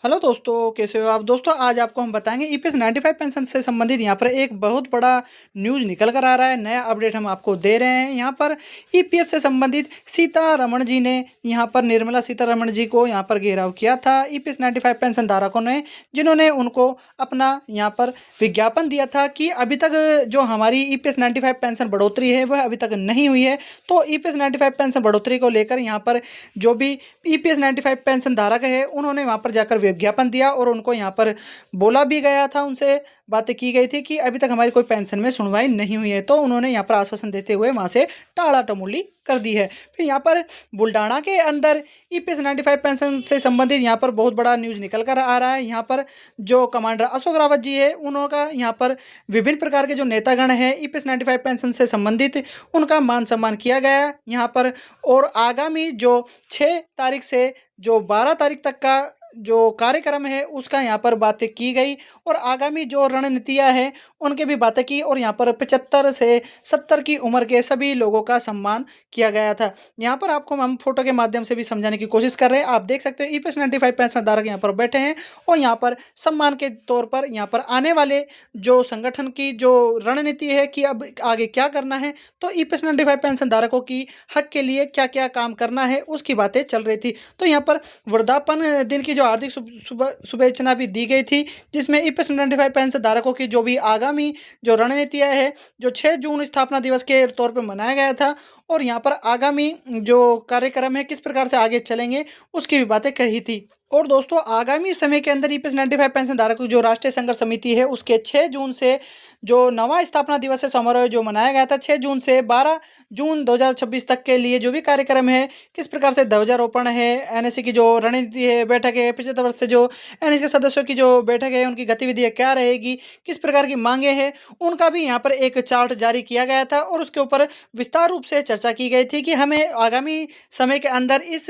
Hello दोस्तों, कैसे हो आप? दोस्तों, आज आपको हम बताएंगे ईपीएस 95 पेंशन से संबंधित यहाँ पर एक बहुत बड़ा न्यूज़ निकल कर आ रहा है। नया अपडेट हम आपको दे रहे हैं। यहाँ पर ईपीएफ से संबंधित सीतारमण जी ने यहाँ पर निर्मला सीतारमण जी को यहाँ पर घेराव किया था ईपीएस 95 पेंशन धारकों ने, जिन्होंने उनको अपना यहाँ पर विज्ञापन दिया था कि अभी तक जो हमारी ईपीएस 95 पेंशन बढ़ोतरी है वह अभी तक नहीं हुई है। तो ईपीएस 95 पेंशन बढ़ोतरी को लेकर यहाँ पर जो भी ईपीएस 95 पेंशन धारक है उन्होंने वहाँ पर जाकर विज्ञापन दिया और उनको यहाँ पर बोला भी गया था, उनसे बातें की गई थी कि अभी तक हमारी कोई पेंशन में सुनवाई नहीं हुई है। तो उन्होंने यहाँ पर आश्वासन देते हुए वहाँ से टाड़ा टमोली कर दी है। फिर यहाँ पर बुल्डाना के अंदर ईपीएस 95 पेंशन से संबंधित यहाँ पर बहुत बड़ा न्यूज़ निकल कर आ रहा है। यहाँ पर जो कमांडर अशोक रावत जी है उनका यहाँ पर विभिन्न प्रकार के जो नेतागण है ईपीएस 95 पेंशन से संबंधित उनका मान सम्मान किया गया यहाँ पर। और आगामी जो 6 तारीख से जो 12 तारीख तक का जो कार्यक्रम है उसका यहाँ पर बातें की गई और आगामी जो रणनीतियाँ हैं उनके भी बातें की। और यहाँ पर 75 से 70 की उम्र के सभी लोगों का सम्मान किया गया था। यहाँ पर आपको हम फोटो के माध्यम से भी समझाने की कोशिश कर रहे हैं। आप देख सकते हो ईपीएस 95 पेंशन धारक यहाँ पर बैठे हैं और यहाँ पर सम्मान के तौर पर यहाँ पर आने वाले जो संगठन की जो रणनीति है कि अब आगे क्या करना है, तो ईपीएस 95 पेंशन धारकों की हक के लिए क्या क्या काम करना है उसकी बातें चल रही थी। तो यहाँ पर वृद्धापन दिन की जो हार्दिक शुभेच्छा भी दी गई थी, जिसमें ईपीएस 95 पेंशन धारकों की जो भी आगामी जो रणनीतियाँ है जो 6 जून स्थापना दिवस के तौर पर मनाया गया था और यहाँ पर आगामी जो कार्यक्रम है किस प्रकार से आगे चलेंगे उसकी भी बातें कही थी। और दोस्तों, आगामी समय के अंदर ईपीएस 95 पेंशन धारकों की जो राष्ट्रीय संघर्ष समिति है उसके 6 जून से जो नवा स्थापना दिवस है समारोह जो मनाया गया था 6 जून से 12 जून 2026 तक के लिए जो भी कार्यक्रम है, किस प्रकार से ध्वजारोपण है, एनएससी की जो रणनीति है, बैठक है, पिछले वर्ष से जो एनएससी के सदस्यों की जो बैठक है उनकी गतिविधियाँ क्या रहेगी, किस प्रकार की मांगे हैं, उनका भी यहाँ पर एक चार्ट जारी किया गया था और उसके ऊपर विस्तार रूप से चर्चा की गई थी कि हमें आगामी समय के अंदर इस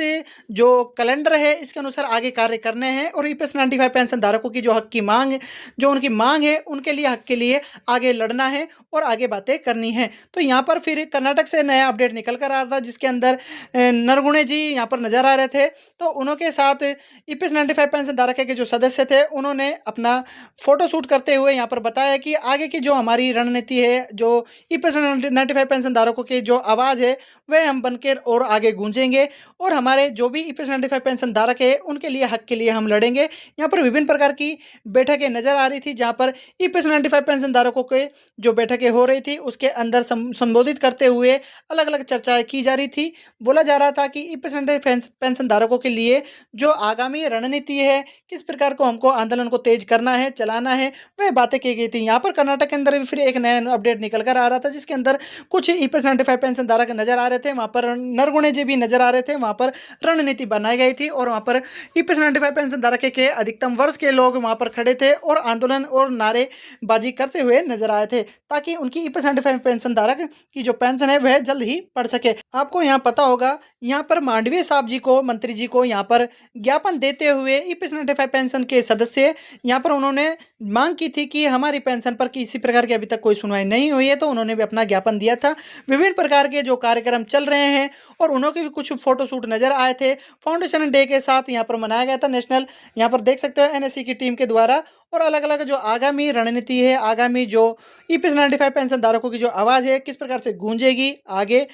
जो कैलेंडर है इसके अनुसार आगे कार्य करने हैं और ईपीएस 95 पेंशन धारकों की जो हक की मांग जो उनकी मांग है उनके लिए हक के लिए आगे लड़ना है और आगे बातें करनी है। तो यहाँ पर फिर कर्नाटक से नया अपडेट निकल कर आ रहा था जिसके अंदर नरगुणे जी यहाँ पर नजर आ रहे थे। तो उनके साथ ईपीएस 95 पेंशन धारक के जो सदस्य थे उन्होंने अपना फोटो शूट करते हुए यहाँ पर बताया कि आगे की जो हमारी रणनीति है, जो ईपीएस 95 पेंशन धारकों की जो आवाज़ है वह हम बनकर और आगे गूंजेंगे और हमारे जो भी ईपीएस 95 पेंशन धारक है उनके लिए हक के लिए हम लड़ेंगे। यहाँ पर विभिन्न प्रकार की बैठकें नजर आ रही थी जहाँ पर ईपीएस 95 पेंशन धारकों के जो बैठकें हो रही थी उसके अंदर संबोधित करते हुए अलग अलग चर्चाएं की जा रही थी। बोला जा रहा था कि ईपीएस 95 पेंशन धारकों के लिए जो आगामी रणनीति है, किस प्रकार को हमको आंदोलन को तेज करना है, चलाना है, वह बातें की गई थी। यहाँ पर कर्नाटक के अंदर भी फिर एक नया अपडेट निकल कर आ रहा था जिसके अंदर कुछ ईपीएस 95 पेंशन धारक नजर आ रहे थे, वहाँ पर नरगुणे जी भी नजर आ रहे थे, वहाँ पर रणनीति बनाई गई थी और वहाँ पर ईपीएस 95 पेंशन धारक के अधिकतम वर्ष के लोग वहाँ पर खड़े थे और आंदोलन और नारेबाजी करते हुए नजर आए थे ताकि उनकी ईपीएस 95 पेंशन धारक की जो पेंशन है वह जल्द ही बढ़ सके। आपको यहाँ पता होगा, यहाँ पर मांडवीय साहब जी को, मंत्री जी को यहाँ पर ज्ञापन देते हुए ईपीएस 95 पेंशन के सदस्य यहाँ पर उन्होंने मांग की थी कि हमारी पेंशन पर किसी प्रकार की अभी तक कोई सुनवाई नहीं हुई है। तो उन्होंने भी अपना ज्ञापन दिया था। विभिन्न प्रकार के जो कार्यक्रम चल रहे हैं और उन्होंने भी कुछ फोटोशूट नजर आए थे फाउंडेशन डे के साथ यहाँ पर मनाया गया था नेशनल, यहाँ पर देख सकते हो एनएससी की टीम के द्वारा। और अलग अलग जो आगामी रणनीति है, आगामी जो ईपीएस 95 पेंशन धारकों की जो आवाज़ है किस प्रकार से गूंजेगी आगे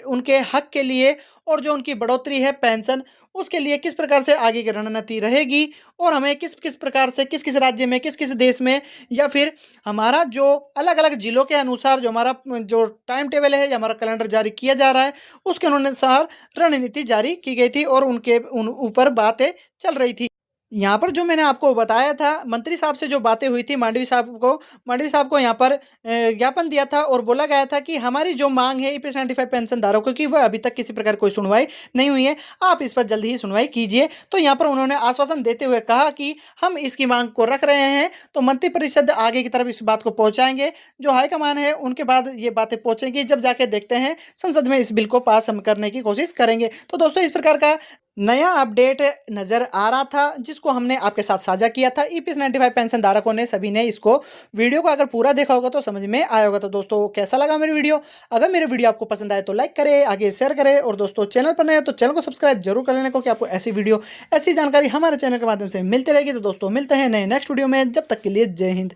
उनके हक के लिए और जो उनकी बढ़ोतरी है पेंशन उसके लिए किस प्रकार से आगे की रणनीति रहेगी और हमें किस किस प्रकार से किस किस राज्य में, किस किस देश में, या फिर हमारा जो अलग अलग जिलों के अनुसार जो हमारा जो टाइम टेबल है या हमारा कैलेंडर जारी किया जा रहा है उसके अनुसार रणनीति जारी की गई थी और उनके ऊपर बातें चल रही थी। यहाँ पर जो मैंने आपको बताया था मंत्री साहब से जो बातें हुई थी, मांडवी साहब को यहाँ पर ज्ञापन दिया था और बोला गया था कि हमारी जो मांग है ईपीएस 95 पेंशन धारकों की वह अभी तक किसी प्रकार कोई सुनवाई नहीं हुई है, आप इस पर जल्द ही सुनवाई कीजिए। तो यहाँ पर उन्होंने आश्वासन देते हुए कहा कि हम इसकी मांग को रख रहे हैं, तो मंत्रिपरिषद आगे की तरफ इस बात को पहुँचाएंगे, जो हाईकमान है उनके बाद ये बातें पहुँचेंगी, जब जाके देखते हैं संसद में इस बिल को पास हम करने की कोशिश करेंगे। तो दोस्तों, इस प्रकार का नया अपडेट नज़र आ रहा था जिसको हमने आपके साथ साझा किया था। ईपीएस 95 पेंशन धारकों ने सभी ने इसको वीडियो को अगर पूरा देखा होगा तो समझ में आया होगा। तो दोस्तों कैसा लगा मेरी वीडियो? अगर मेरी वीडियो आपको पसंद आए तो लाइक करें, आगे शेयर करें और दोस्तों चैनल पर नए हो तो चैनल को सब्सक्राइब जरूर कर लेना, क्योंकि आपको ऐसी वीडियो ऐसी जानकारी हमारे चैनल के माध्यम से मिलती रहेगी। तो दोस्तों मिलते हैं नए नेक्स्ट वीडियो में, जब तक के लिए जय हिंद।